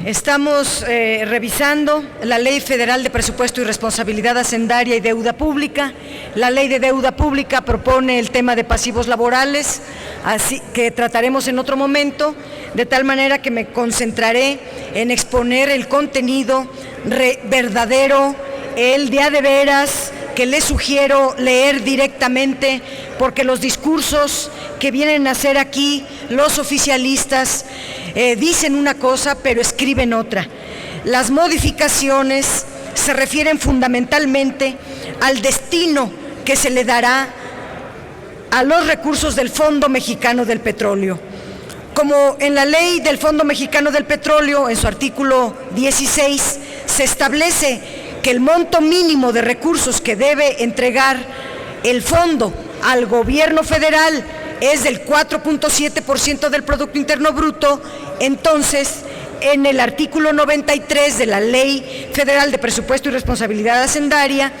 Estamos revisando la Ley Federal de Presupuesto y Responsabilidad Hacendaria y Deuda Pública. La Ley de Deuda Pública propone el tema de pasivos laborales, así que trataremos en otro momento, de tal manera que me concentraré en exponer el contenido verdadero, el de a de veras, que les sugiero leer directamente, porque los discursos que vienen a hacer aquí los oficialistas dicen una cosa pero escriben otra. Las modificaciones se refieren fundamentalmente al destino que se le dará a los recursos del Fondo Mexicano del Petróleo. Como en la ley del Fondo Mexicano del Petróleo, en su artículo 16, se establece que el monto mínimo de recursos que debe entregar el fondo al gobierno federal es del 4.7% del Producto Interno Bruto, entonces en el artículo 93 de la Ley Federal de Presupuesto y Responsabilidad Hacendaria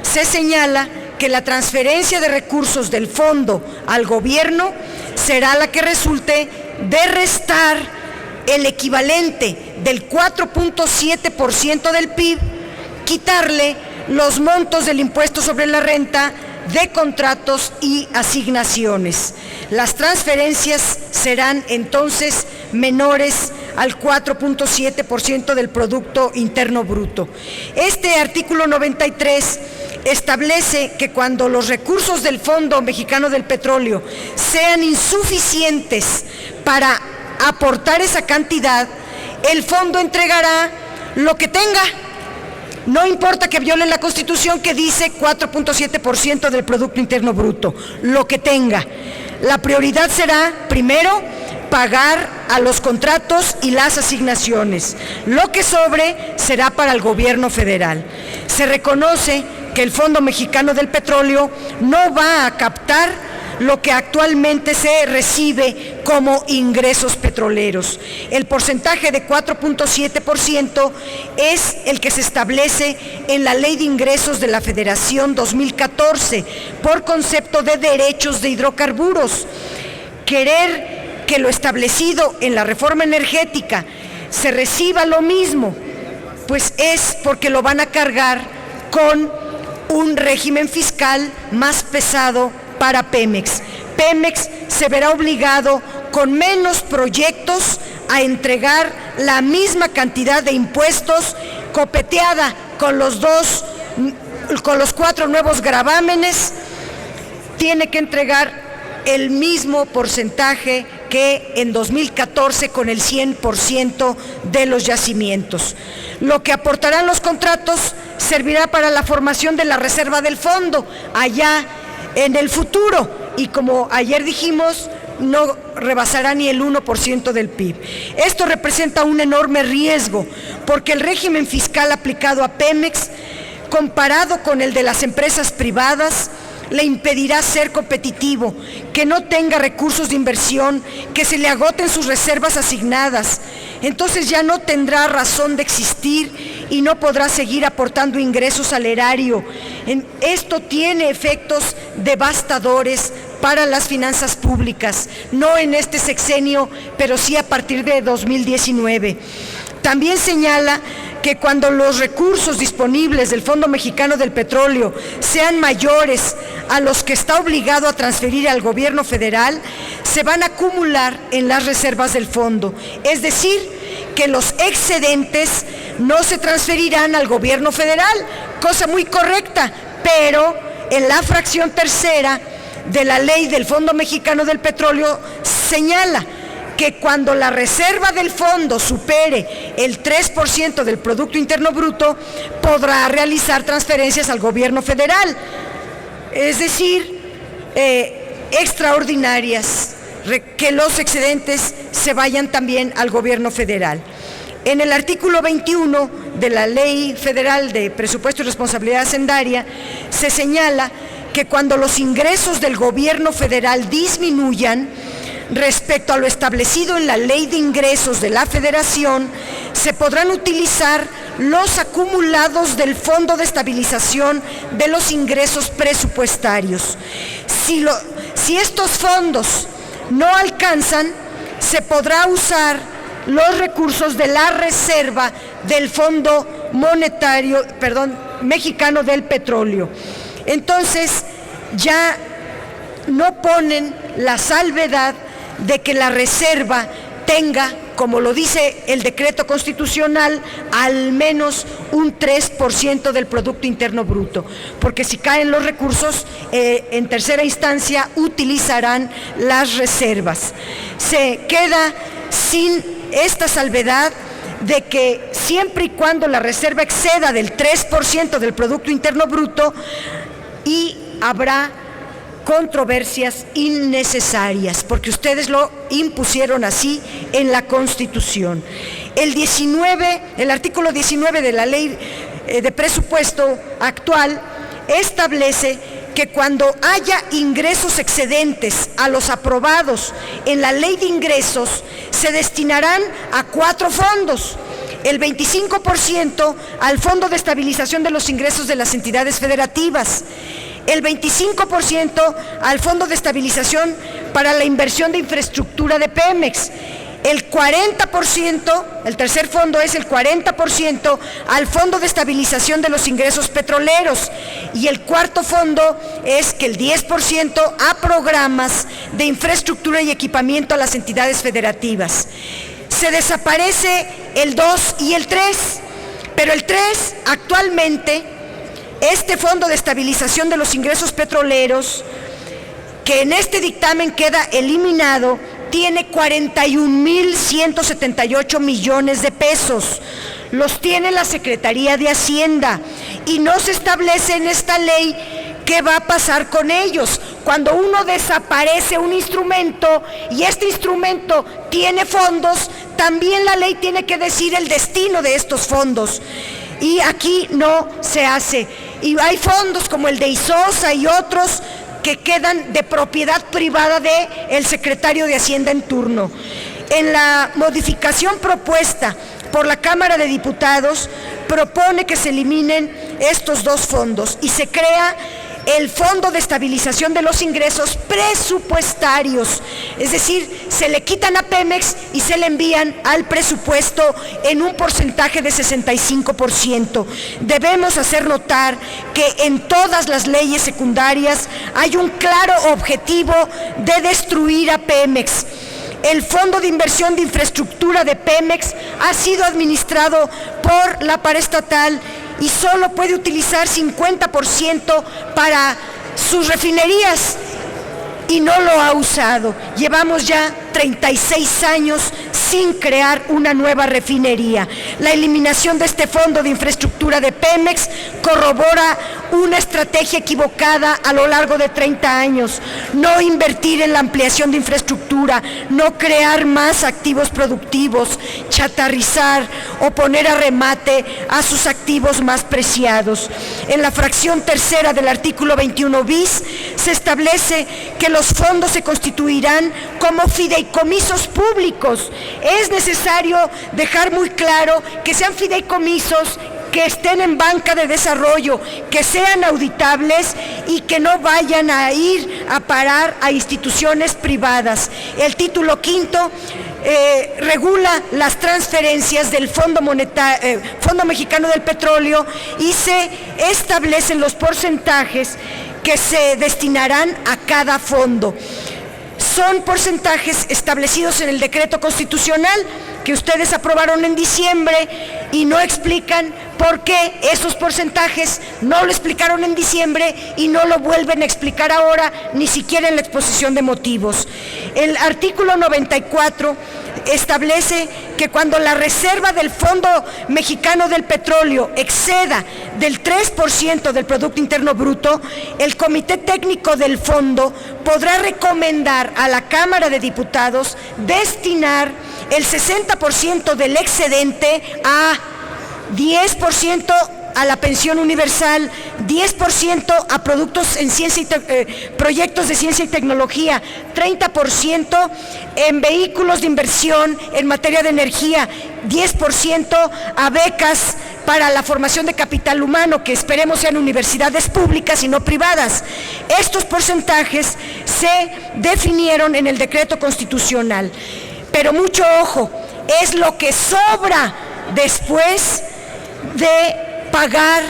se señala que la transferencia de recursos del fondo al gobierno será la que resulte de restar el equivalente del 4.7% del PIB, quitarle los montos del impuesto sobre la renta de contratos y asignaciones. Las transferencias serán entonces menores al 4.7% del Producto Interno Bruto. Este artículo 93 establece que cuando los recursos del Fondo Mexicano del Petróleo sean insuficientes para aportar esa cantidad, el fondo entregará lo que tenga. No importa que violen la Constitución, que dice 4.7% del Producto Interno Bruto, lo que tenga. La prioridad será, primero, pagar a los contratos y las asignaciones. Lo que sobre será para el gobierno federal. Se reconoce que el Fondo Mexicano del Petróleo no va a captar lo que actualmente se recibe como ingresos petroleros. El porcentaje de 4.7% es el que se establece en la Ley de Ingresos de la Federación 2014 por concepto de derechos de hidrocarburos. Querer que lo establecido en la reforma energética se reciba lo mismo, pues es porque lo van a cargar con un régimen fiscal más pesado para Pemex. Pemex se verá obligado con menos proyectos a entregar la misma cantidad de impuestos, copeteada con los 4 nuevos gravámenes, tiene que entregar el mismo porcentaje que en 2014 con el 100% de los yacimientos. Lo que aportarán los contratos servirá para la formación de la reserva del fondo allá en el futuro, y como ayer dijimos, no rebasará ni el 1% del PIB. Esto representa un enorme riesgo, porque el régimen fiscal aplicado a Pemex, comparado con el de las empresas privadas, le impedirá ser competitivo, que no tenga recursos de inversión, que se le agoten sus reservas asignadas. Entonces ya no tendrá razón de existir y no podrá seguir aportando ingresos al erario. Esto tiene efectos devastadores para las finanzas públicas, no en este sexenio, pero sí a partir de 2019. También señala que cuando los recursos disponibles del Fondo Mexicano del Petróleo sean mayores a los que está obligado a transferir al gobierno federal, se van a acumular en las reservas del fondo. Es decir, que los excedentes no se transferirán al gobierno federal, cosa muy correcta, pero en la fracción tercera de la ley del Fondo Mexicano del Petróleo señala que cuando la reserva del fondo supere el 3% del Producto Interno Bruto, podrá realizar transferencias al gobierno federal, es decir, extraordinarias, que los excedentes se vayan también al gobierno federal. En el artículo 21 de la Ley Federal de Presupuesto y Responsabilidad Hacendaria se señala que cuando los ingresos del gobierno federal disminuyan respecto a lo establecido en la Ley de Ingresos de la Federación, se podrán utilizar los acumulados del Fondo de Estabilización de los Ingresos Presupuestarios. Si estos fondos no alcanzan, se podrá usar los recursos de la reserva del Fondo Mexicano del Petróleo. Entonces, ya no ponen la salvedad de que la reserva tenga, como lo dice el decreto constitucional, al menos un 3% del Producto Interno Bruto, porque si caen los recursos, en tercera instancia utilizarán las reservas. Se queda sin esta salvedad de que siempre y cuando la reserva exceda del 3% del Producto Interno Bruto, y habrá controversias innecesarias, porque ustedes lo impusieron así en la Constitución. El artículo 19 de la Ley de Presupuesto actual establece que cuando haya ingresos excedentes a los aprobados en la Ley de Ingresos, se destinarán a 4 fondos. El 25% al Fondo de Estabilización de los Ingresos de las Entidades Federativas, el 25% al Fondo de Estabilización para la Inversión de Infraestructura de Pemex, el 40%, el tercer fondo es el 40% al Fondo de Estabilización de los Ingresos Petroleros, y el cuarto fondo es que el 10% a programas de infraestructura y equipamiento a las entidades federativas. Se desaparece el 2 y el 3, pero el 3 actualmente, este Fondo de Estabilización de los Ingresos Petroleros, que en este dictamen queda eliminado, tiene 41,178 millones de pesos. Los tiene la Secretaría de Hacienda y no se establece en esta ley qué va a pasar con ellos. Cuando uno desaparece un instrumento y este instrumento tiene fondos, también la ley tiene que decir el destino de estos fondos. Y aquí no se hace. Y hay fondos como el de ISOSA y otros que quedan de propiedad privada del secretario de Hacienda en turno. En la modificación propuesta por la Cámara de Diputados, propone que se eliminen estos 2 fondos y se crea el Fondo de Estabilización de los Ingresos Presupuestarios, es decir, se le quitan a Pemex y se le envían al presupuesto en un porcentaje de 65%. Debemos hacer notar que en todas las leyes secundarias hay un claro objetivo de destruir a Pemex. El Fondo de Inversión de Infraestructura de Pemex ha sido administrado por la paraestatal y solo puede utilizar 50% para sus refinerías y no lo ha usado. Llevamos ya 36 años sin crear una nueva refinería. La eliminación de este Fondo de Infraestructura de Pemex corrobora una estrategia equivocada a lo largo de 30 años. No invertir en la ampliación de infraestructura, no crear más activos productivos, chatarrizar o poner a remate a sus activos más preciados. En la fracción tercera del artículo 21 bis se establece que los fondos se constituirán como fideicomisos públicos. Es necesario dejar muy claro que sean fideicomisos que estén en banca de desarrollo, que sean auditables y que no vayan a ir a parar a instituciones privadas. El título quinto regula las transferencias del Fondo Mexicano del Petróleo y se establecen los porcentajes que se destinarán a cada fondo. Son porcentajes establecidos en el decreto constitucional que ustedes aprobaron en diciembre y no explican por qué esos porcentajes no lo explicaron en diciembre y no lo vuelven a explicar ahora, ni siquiera en la exposición de motivos. El artículo 94 establece que cuando la reserva del Fondo Mexicano del Petróleo exceda del 3% del Producto Interno Bruto, el Comité Técnico del Fondo podrá recomendar a la Cámara de Diputados destinar el 60% del excedente a 10% a la pensión universal, 10% a productos en proyectos de ciencia y tecnología, 30% en vehículos de inversión en materia de energía, 10% a becas para la formación de capital humano, que esperemos sean universidades públicas y no privadas. Estos porcentajes se definieron en el decreto constitucional. Pero mucho ojo, es lo que sobra después de pagar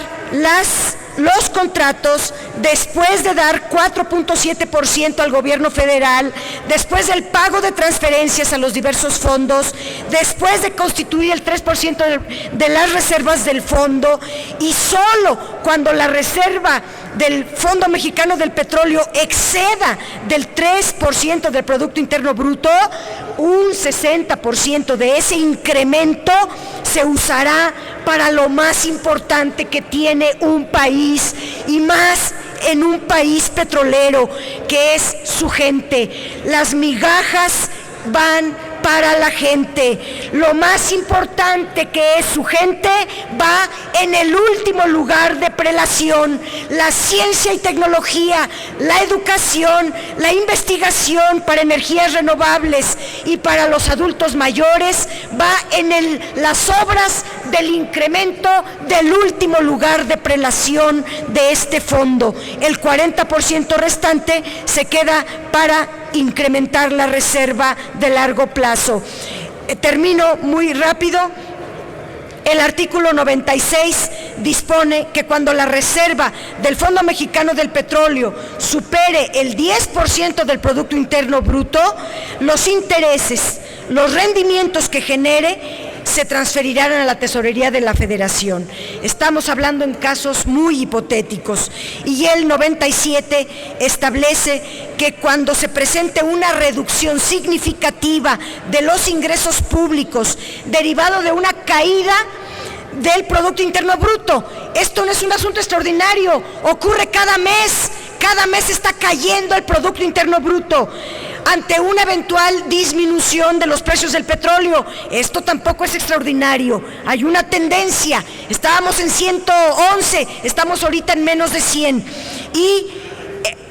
los contratos, después de dar 4.7% al gobierno federal, después del pago de transferencias a los diversos fondos, después de constituir el 3% de las reservas del fondo, y solo cuando la reserva del Fondo Mexicano del Petróleo exceda del 3% del Producto Interno Bruto, un 60% de ese incremento se usará para lo más importante que tiene un país, y más en un país petrolero, que es su gente. Las migajas van para la gente. Lo más importante, que es su gente, va en el último lugar de prelación. La ciencia y tecnología, la educación, la investigación para energías renovables y para los adultos mayores va en las obras del incremento del último lugar de prelación de este fondo. El 40% restante se queda para incrementar la reserva de largo plazo. Termino muy rápido. El artículo 96 dispone que cuando la reserva del Fondo Mexicano del Petróleo supere el 10% del Producto Interno Bruto, los intereses, los rendimientos que genere, se transferirán a la tesorería de la Federación. Estamos hablando en casos muy hipotéticos, y el 97 establece que cuando se presente una reducción significativa de los ingresos públicos derivado de una caída del Producto Interno Bruto, esto no es un asunto extraordinario, ocurre cada mes está cayendo el Producto Interno Bruto. Ante una eventual disminución de los precios del petróleo, esto tampoco es extraordinario, hay una tendencia. Estábamos en 111, estamos ahorita en menos de 100, y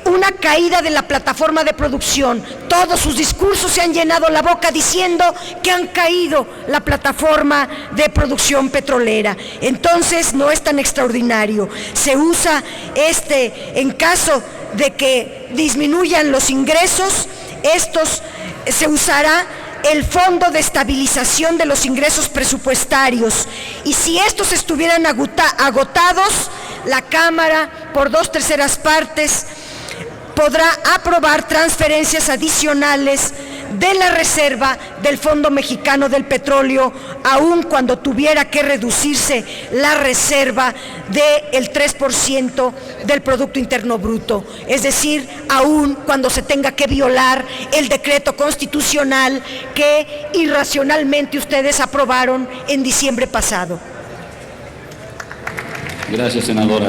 una caída de la plataforma de producción. Todos sus discursos se han llenado la boca diciendo que han caído la plataforma de producción petrolera. Entonces no es tan extraordinario. Se usa en caso de que disminuyan los ingresos, se usará el Fondo de Estabilización de los Ingresos Presupuestarios, y si estos estuvieran agotados, la Cámara, por 2/3 partes, podrá aprobar transferencias adicionales de la reserva del Fondo Mexicano del Petróleo, aun cuando tuviera que reducirse la reserva del 3% del Producto Interno Bruto, es decir, aun cuando se tenga que violar el decreto constitucional que irracionalmente ustedes aprobaron en diciembre pasado. Gracias, senadora.